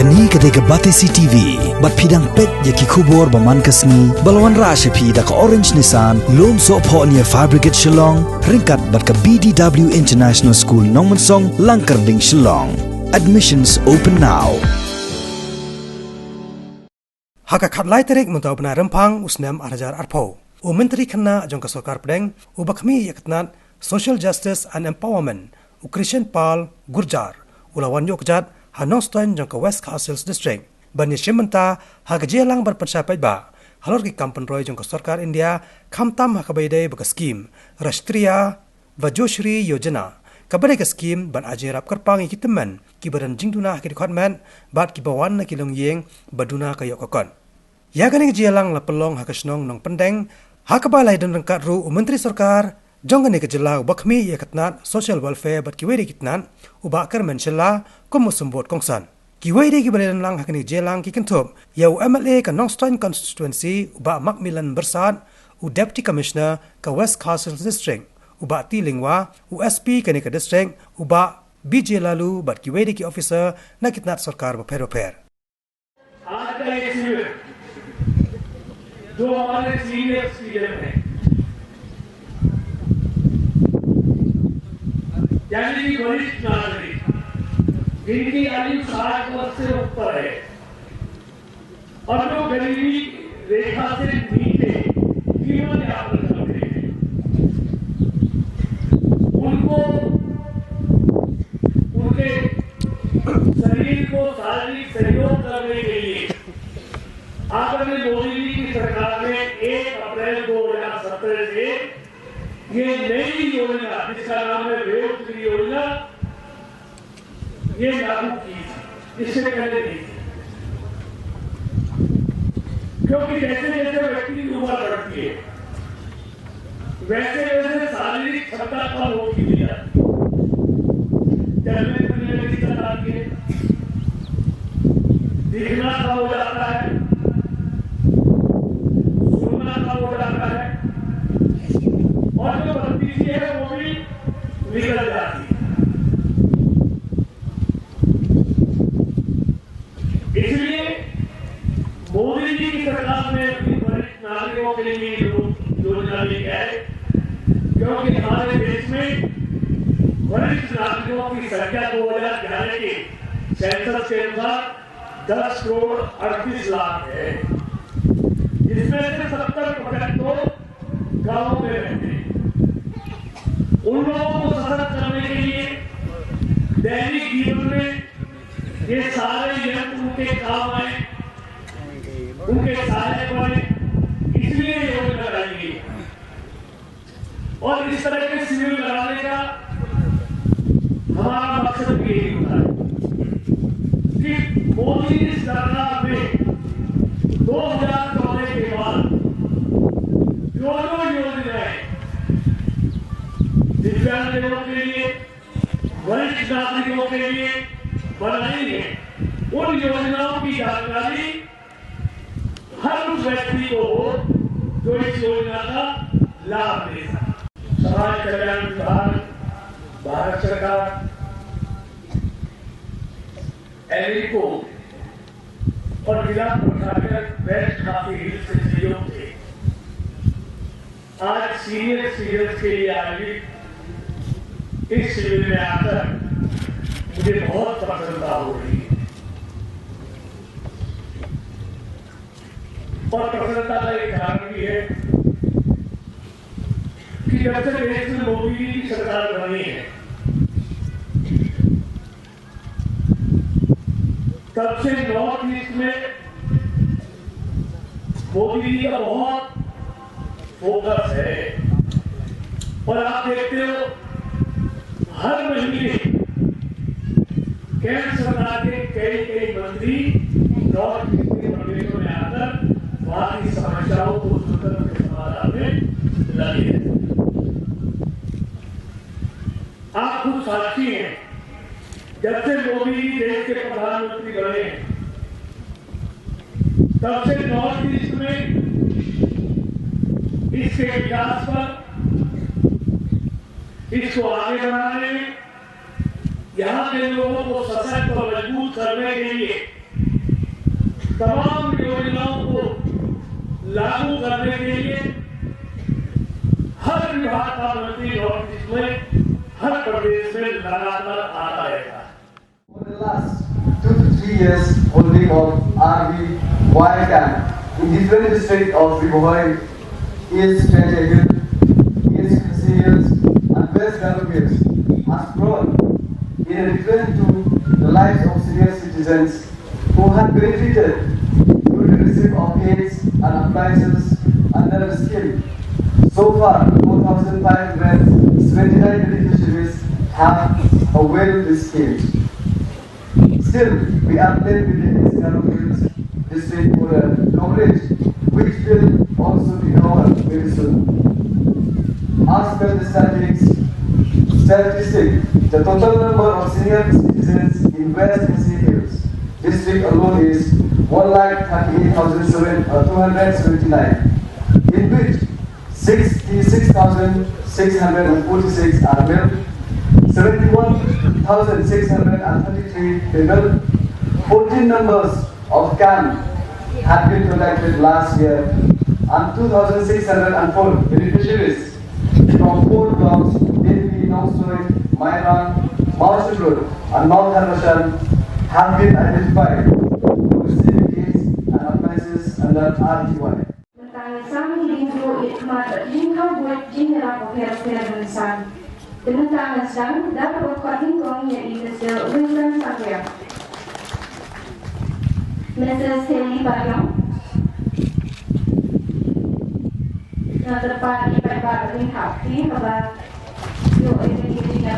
Kani kadega batesi TV, bat pidang pet yaki kubor baman kasni, balwan rasha pi da ka orange nisan, lom so po niya fabricate Shillong, ringkat bat ka BDW International School Nongmansong, Langkarding Shillong. Admissions open now. Haka khatlai tarik mentau benar rempang usnam arajar arpo. Myntri Khynnah jongka Sorkar Pdeng ubakmi yakatnat Social Justice and Empowerment Christian Pal Gurjar ulawan yokjat Hanoston jongka West Castles District bani shimanta haka jelang berpencapai ba Halor ki kampan roy jongka Sorkar India kamtam haka baydai baka Skhim Rashtriya Vayoshri Yojana kabare ka Skhim ban ajerap karpang ikiteman ki badan jingduna ki department bat ki bawan na kilong yeng baduna kayok kokon ya gani jelang la pelong haka snong nong Pdeng haka balai dan rengkat ru Myntri Sorkar jongani ke jela ubakmi yakatnat social welfare bat kiwede kitnan ubakar menshela komusumbot kongsan kiwede ki balen lang hakani jelang ki kentup ya MLA ka Nongstoin constituency uba Macmillan Bersat u deputy commissioner ka West Castles District uba Tilingwa USP kani ka district uba BJ lalu bat kiwede ki officer na kitnat Sorkar per जो हमारे senior citizen हैं यानी कि वरिष्ठ नागरिक जिनकी आयु 60 वर्ष से ऊपर है और जो गरीबी रेखा से नीचे जीवन यापन करते हैं उनको उनके शरीर को शारीरिक सहयोग करने के लिए आदरणीय मोदी जी की सरकार ने 1 अप्रैल 2017 से ये नई योजना जिसका नाम है वयोश्री योजना ये लागू की इससे पहले नहीं थी क्योंकि जैसे जैसे व्यक्ति की उम्र बढ़ती है वैसे वैसे शारीरिक क्षमता कम होती जाती है चलने फिरने की दिक्कत आती है दिखना कम हो जाता है और जो भतीजी है वो भी निकल जाती है इसलिए मोदी जी की सरकार ने अपनी वरिष्ठ नागरिकों के लिए योजना ली है क्योंकि हमारे देश में वरिष्ठ नागरिकों की संख्या 2011 के सेंसस के अनुसार 10 करोड़ 38 लाख है जिसमें से 70% तो गांवों में रहते हैं उन लोगों को सशक्त करने के लिए दैनिक जीवन में ये सारे यंत्र उनके काम आए उनके सहायक बने इसलिए योजना लगाई गई और इस तरह के शिविर लगाने का हमारा मकसद भी यही होता है कि मोदी सरकार में 2014 के बाद जो योजनाएं दिव्यांग लोगों के लिए वरिष्ठ नागरिकों के लिए बनाई है उन योजनाओं की जानकारी हर उस व्यक्ति को हो जो इस योजना का लाभ ले सके समाज कल्याण विभाग भारत सरकार एलिको और जिला प्रशासन वेस्ट काफी हिल्स से सहयोग थे आज सीनियर सिटीजन के लिए आयोजित इस शिविर में आकर मुझे बहुत प्रसन्नता हो रही है और प्रसन्नता का एक कारण भी है कि जब से देश में मोदी जी की सरकार बनी है तब से नॉर्थ ईस्ट में मोदी जी का बहुत फोकस है और आप देखते हो हर महीने केंद्र सरकार के कई मंत्री नॉर्थ ईस्ट के प्रदेशों में आकर वहां की समस्याओं को सुनकर के समाधान में लगे हैं आप खुद साक्षी हैं जब से मोदी जी देश के प्रधानमंत्री बने तब से नॉर्थ ईस्ट में इसके विकास पर इसको आगे बढ़ाने में यहाँ के लोगों को सशक्त और मजबूत करने के लिए तमाम योजनाओं को लागू करने के लिए हर विभाग का मंत्री और इसमें हर प्रदेश में लगातार आता रहेगा। For the last 2 to 3 years, holding of RV Wire Camp in different districts of Vkhd, East Pynshai, East Khynnah, and West Halor has grown in a return to the lives of senior citizens who have benefited through the receipt of aids and appliances under the scheme. So far, 4,579 beneficiaries have availed this scheme. Still, we are playing with the East Halor district for a coverage, which will also be covered very soon. As per the statistic, the total number of senior citizens in West Khynnah district alone is 138,279, in which 66,646 are male, 71,633 female. 14 numbers of camp had been conducted last year, and 2,604 beneficiaries from 4 blocks, Myntri, Myran, Vayoshri Road, and Mount Halor have been identified to receive aids and appliances under RTY. Sang linggo itmat lingkau buat jinera pihak-pihak bangsa. Dengan tangan sang dapat berkuatin kong yang ikhlas undang saya. Mr. Skhim Bayong. Yang terdapat di pada lingkau ini kepada yo ini jinera